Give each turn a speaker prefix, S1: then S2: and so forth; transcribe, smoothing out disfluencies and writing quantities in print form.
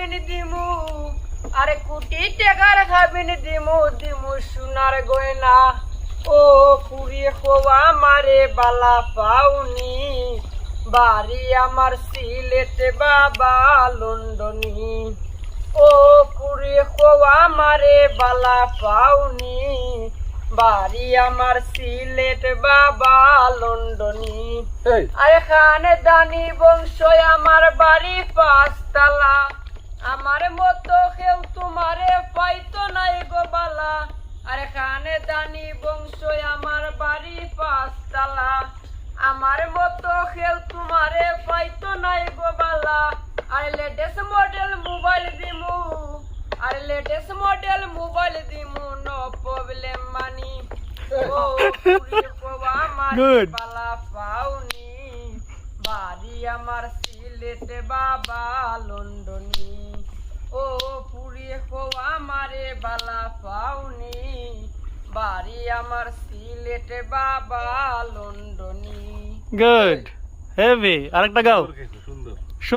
S1: খাবিন দিমু আরে কোটি টাকার খাবিন দিমু দিমু সোনার গয়না ও পুরি খোয়া মারে বালা পাউনি বাড়ি আমার সিলেট বাবা লন্ডনী ও পুরি খোয়া মারে বালা পাউনি বাড়ি আমার সিলেট বাবা লন্ডনী আরে খানে দানি বংশ আমার বাড়ি পাঁচতলা আমার মতো কেউ তোমারে পাইতো নাই গো বালা আরে খানে দানি বংশ আমার বাড়ি পাঁচতলা আমার মতো কেউ তোমারে পাইতো নাই গো বালা আরে লেটেস্ট মডেল মোবাইল দিমু আরে লেটেস্ট মডেল মোবাইল দিমু নো প্রবলেম মানি ও পুরি খোয়া মারে বালা পাউনি বাড়ি আমার সিলেট বাবা লন্ডনী ও পুরি খোয়া মারে বালা পাউনি বাড়ি আমার সিলেট বাবা লন্ডনী
S2: গুড হেভি আরেকটা গাও